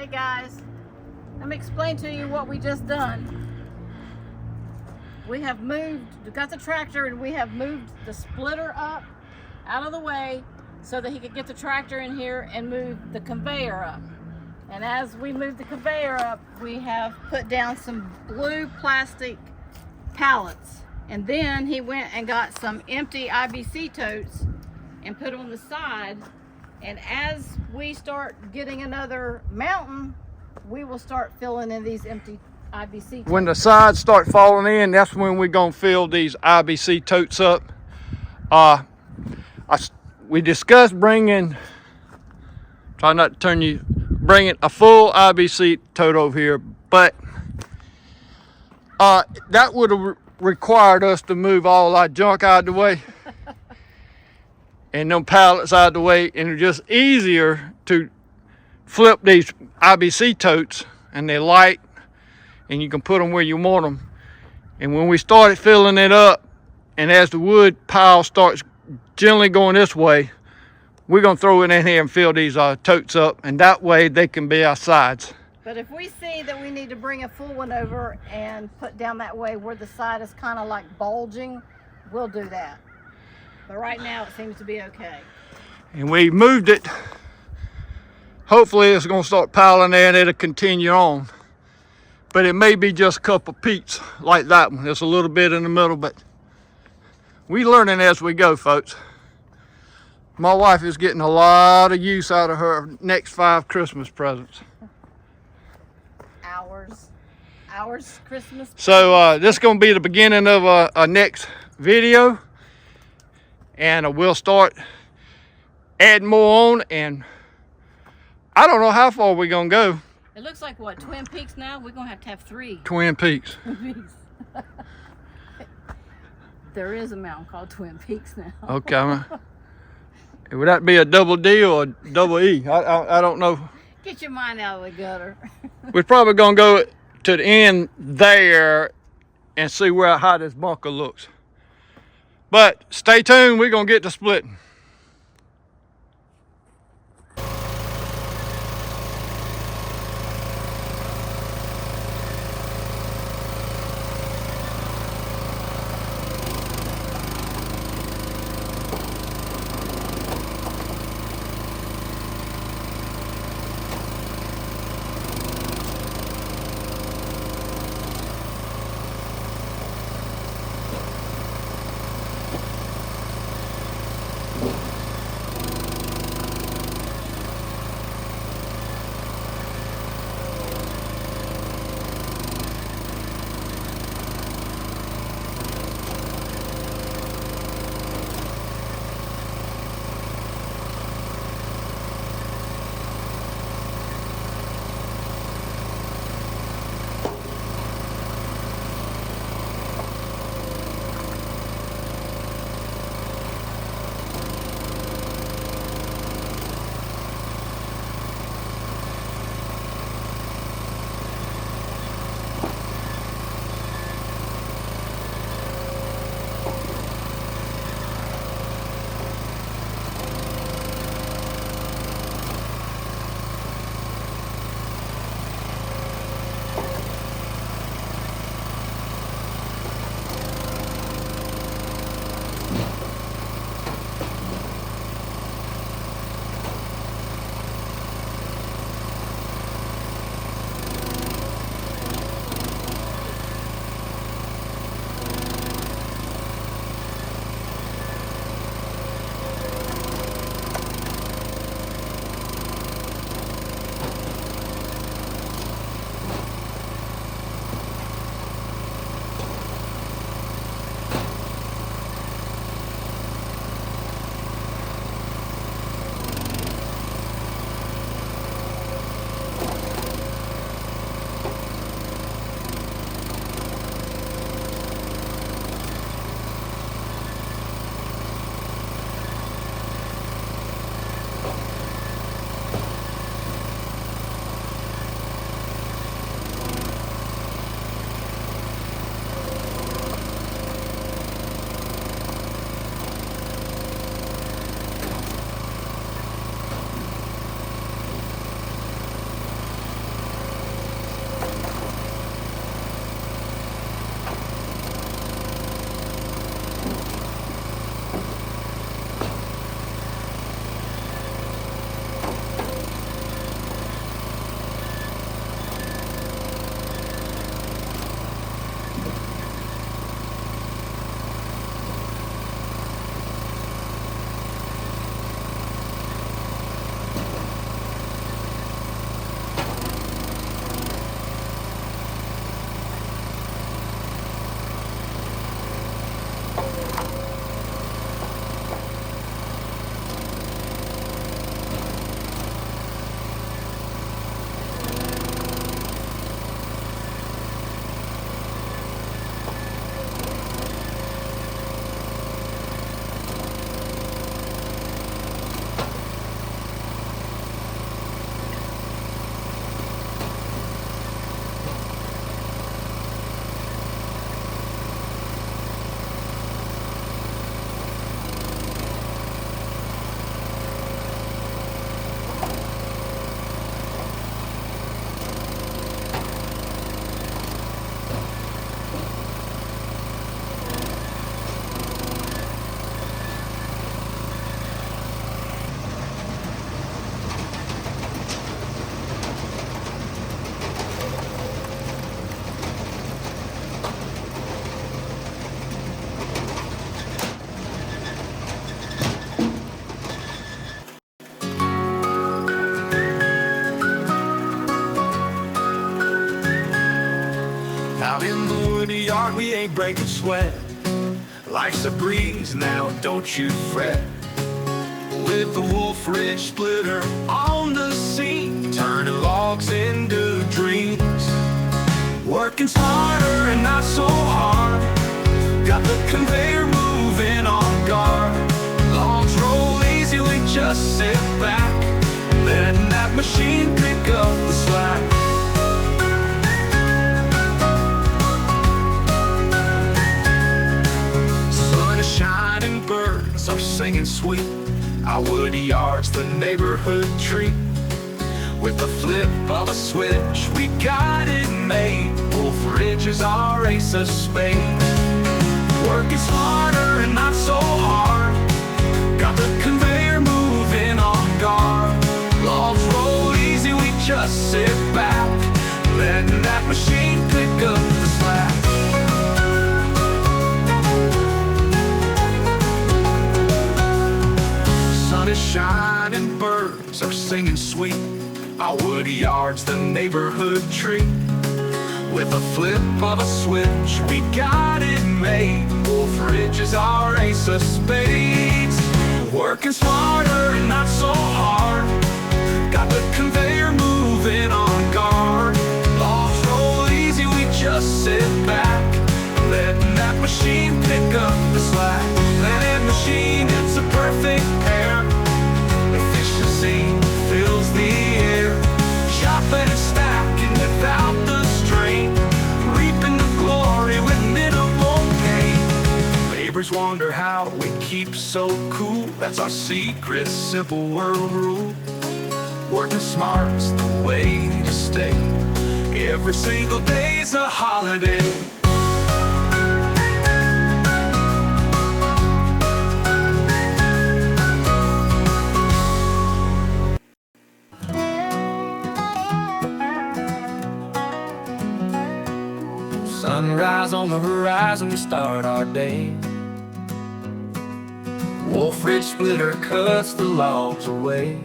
Hey guys, let me explain to you what we just done. We have got the tractor and we have moved the splitter up out of the way so that he could get the tractor in here and move the conveyor up. And as we move the conveyor up, we have put down some blue plastic pallets. And then he went and got some empty IBC totes and put on the side. And as we start getting another mountain, we will start filling in these empty IBC totes. When the sides start falling in, that's when we're gonna fill these IBC totes up. We discussed bringing, try not to turn you, bringing a full IBC tote over here, but that would have required us to move all our junk out of the way and them pallets out of the way, and it's just easier to flip these IBC totes, and they're light and you can put them where you want them. And when we started filling it up, and as the wood pile starts generally going this way, we're gonna throw it in here and fill these totes up, and that way they can be our sides. But if we see that we need to bring a full one over and put down that way where the side is kind of like bulging, we'll do that. But right now it seems to be okay. And we moved it. Hopefully it's gonna start piling there and it'll continue on. But it may be just a couple peaks like that one. There's a little bit in the middle, but we learning as we go, folks. My wife is getting a lot of use out of her next 5 Christmas presents. Ours Christmas. So this is going to be the beginning of a next video, and we'll start adding more on, and I don't know how far we're going to go. It looks like what, Twin Peaks now? We're going to have 3. Twin Peaks. There is a mountain called Twin Peaks now. Okay. Would that be a double D or a double E? I don't know. Get your mind out of the gutter. We're probably going to go to the end there and see how this bunker looks. But stay tuned, we're going to get to splitting. hard, we ain't breaking sweat. Life's a breeze now, don't you fret. With the Wolfe Ridge splitter on the scene, turning logs into dreams. Working smarter and not so hard, got the conveyor moving on guard. Logs roll easy, we just sit back, letting that machine pick up the slack. Sun is shining, birds are singing sweet. Our woody yard's the neighborhood treat. With the flip of a switch, we got it made. Wolfe Ridge is our ace of spades. Working smarter and not so hard, got the conveyor moving on guard. Logs roll easy, we just sit back, letting that machine pick up the slack. Sun is shining, birds are singing sweet. Our woody yard's the neighborhood treat. With a flip of a switch, we got it made. Wolfe Ridge is our ace of spades. Working smarter and not so hard, got the conveyor moving on guard. Logs roll easy, we just sit back, letting that machine pick up the slack. That machine, it's a perfect pair. Efficiency fills the air, chopping and stacking without the strain, reaping the glory with minimal pain. Neighbors wonder how we keep so cool. That's our secret, simple world rule. Working smart's the way to stay. Every single day's a holiday. Sunrise on the horizon, we start our day. Wolfe Ridge splitter cuts the logs away.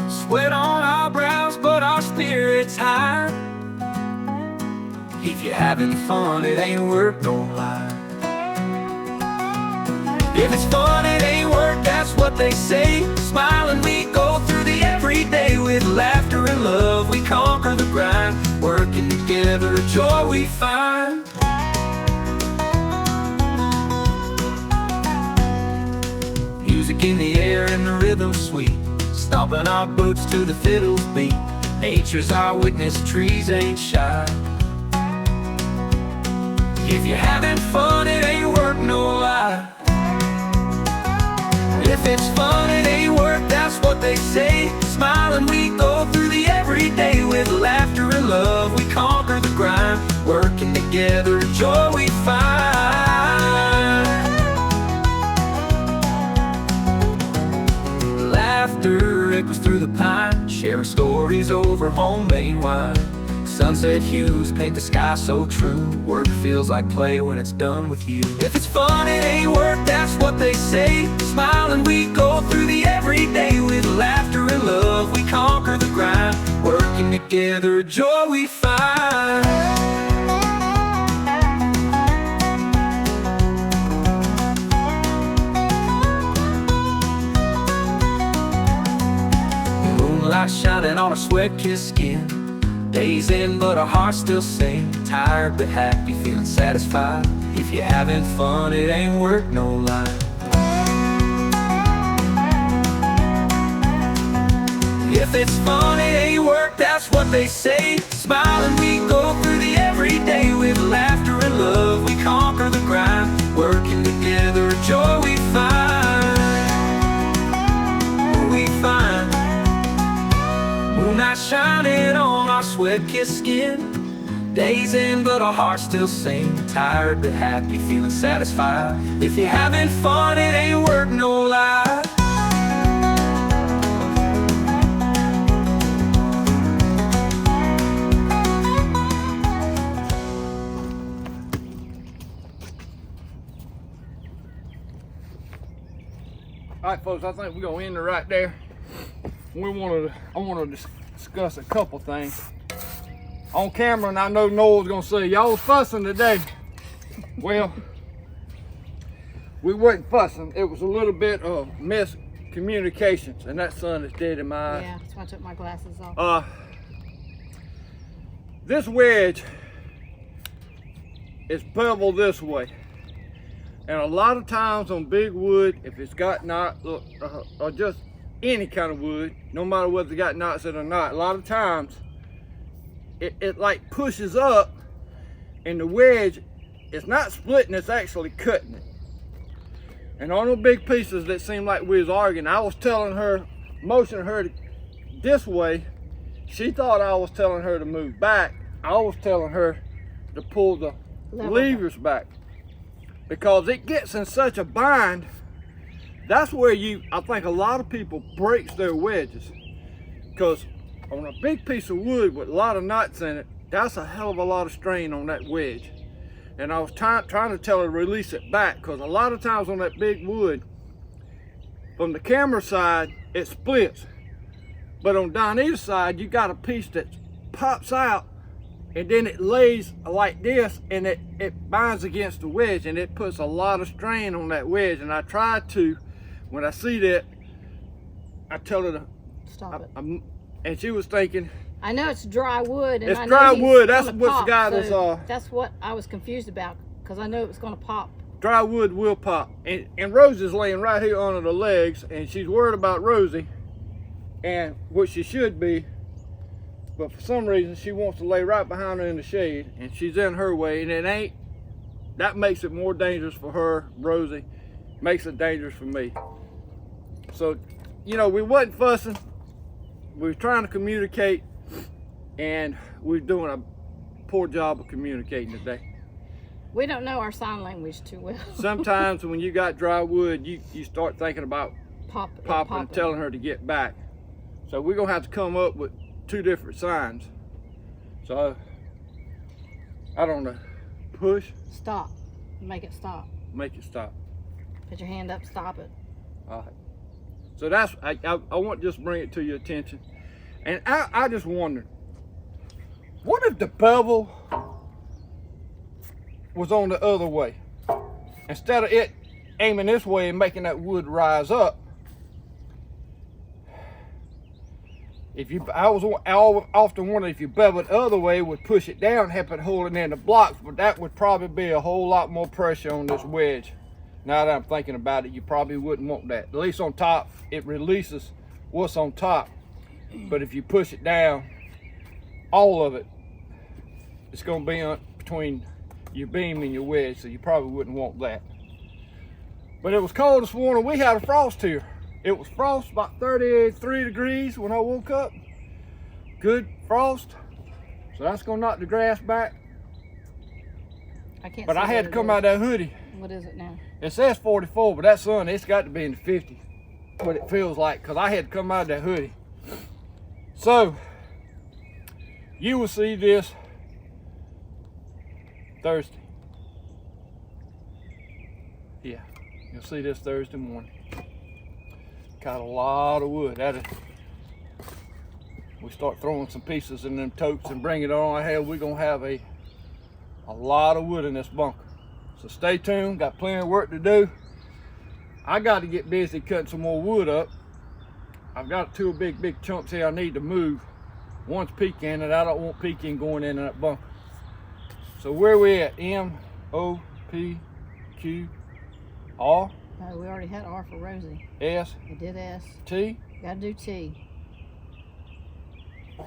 Sweat on our brows, but our spirits high. If you're having fun, it ain't work, don't lie. If it's fun, it ain't work, that's what they say. Smiling, we go through the everyday. With laughter and love, we conquer the grind. Working together, joy we find. Music in the air and the rhythm sweet, stomping our boots to the fiddle's beat. Nature's our witness, trees ain't shy. If you're having fun, it ain't work, no lie. If it's fun, it ain't work, that's what they say. Smiling, we go through the everyday. With laughter and love, we conquer the grind. Working together, joy we find. Laughter echoes through the pine, sharing stories over homemade wine. Sunset hues paint the sky so true. Work feels like play when it's done with you. If it's fun, it ain't work, that's what they say. Smiling, we go through the everyday. With laughter and love, we conquer the grind. Working together, joy we find. Moonlight shining on our sweat-kissed skin. Days in, but our hearts still sing. Tired but happy, feeling satisfied. If you're having fun, it ain't work, no lie. If it's fun, it ain't work, that's what they say. Smiling, we go through the everyday. With laughter and love, we conquer the grind. Working together, joy we find. We find. Moonlight shining on our sweat-kissed skin. Days in, but our hearts still sing. Tired but happy, feeling satisfied. If you're having fun, it ain't work, no lie. All right, folks, I think we're gonna end it right there. I want to discuss a couple things. on camera, and I know Noel's gonna say, y'all was fussing today. Well, we wasn't fussing. It was a little bit of miscommunications, and that sun is dead in my eyes. Yeah, that's why I took my glasses off. This wedge is beveled this way. And a lot of times on big wood, if it's got knots, or just any kind of wood, no matter whether it's got knots in it or not, a lot of times it like pushes up, and the wedge, it's not splitting, it's actually cutting it. And on the big pieces that seemed like we was arguing, I was telling her, motioning her this way. She thought I was telling her to move back. I was telling her to pull the levers back, because it gets in such a bind. That's where I think a lot of people breaks their wedges, because on a big piece of wood with a lot of knots in it, that's a hell of a lot of strain on that wedge. And I was trying to tell her to release it back, because a lot of times on that big wood, from the camera side, it splits. But on down either side, you got a piece that pops out, and then it lays like this, and it binds against the wedge, and it puts a lot of strain on that wedge. And I try to, when I see that, I tell her to stop it. And she was thinking, I know it's dry wood. And it's I know dry wood. That's gonna what's pop, got us. so that's what I was confused about, because I know it was going to pop. Dry wood will pop. And Rosie's laying right here under the legs, and she's worried about Rosie, and what she should be. But for some reason, she wants to lay right behind her in the shade, and she's in her way, and it ain't. That makes it more dangerous for her, Rosie. Makes it dangerous for me. So, you know, we wasn't fussing. We were trying to communicate, and we're doing a poor job of communicating today. We don't know our sign language too well. Sometimes when you got dry wood, you start thinking about popping and telling her to get back. So we're gonna have to come up with 2 different signs. So I don't know. Push. Stop. Make it stop. Make it stop. Put your hand up. Stop it. All right. So that's I want to just bring it to your attention, and I just wondered, what if the bevel was on the other way, instead of it aiming this way and making that wood rise up? I often wondered if you bevel it the other way, would push it down, help it hold it in the blocks, but that would probably be a whole lot more pressure on this wedge. Now that I'm thinking about it, you probably wouldn't want that. At least on top, it releases what's on top. But if you push it down, all of it, it's gonna be between your beam and your wedge, so you probably wouldn't want that. But it was cold this morning. We had a frost here. It was frost, about 33 degrees when I woke up. Good frost. So that's gonna knock the grass back. I can't. But I had to come out of that hoodie. What is it now? It says 44, but that sun, it's got to be in the 50s. What it feels like, because I had to come out of that hoodie. So, you will see this Thursday. Yeah, you'll see this Thursday morning. Got a lot of wood. We start throwing some pieces in them totes and bring it on our head. We're going to have a lot of wood in this bunker. So stay tuned, got plenty of work to do. I got to get busy cutting some more wood up. I've got 2 big chunks here I need to move. One's pecan, and I don't want pecan going in that bunker. So where we at? M, O, P, Q, R? No, we already had R for Rosie. S? We did S. T? Gotta do T. We're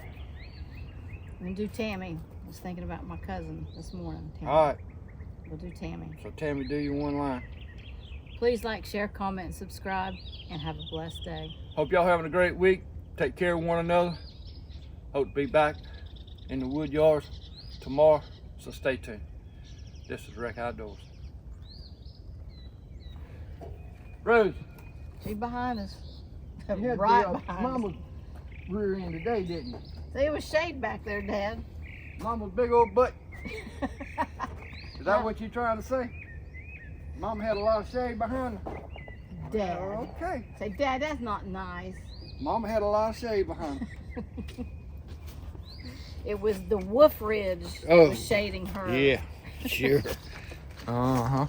gonna do Tammy. I was thinking about my cousin this morning. Tammy. All right. We'll do Tammy. So Tammy, do your 1 line. Please like, share, comment, and subscribe, and have a blessed day. Hope y'all having a great week. Take care of one another. Hope to be back in the wood yards tomorrow, so stay tuned. This is Rec Outdoors. Rose. She's behind us. You had Right the, behind Mama's us. rear end today, didn't you? See, it was shade back there, Dad. Mama's big old butt. Is that what you're trying to say? Mama had a lot of shade behind her. Dad. Okay. Say, Dad, that's not nice. Mama had a lot of shade behind her. It was the Wolfe Ridge that Oh, was shading her. Yeah, sure. Uh-huh.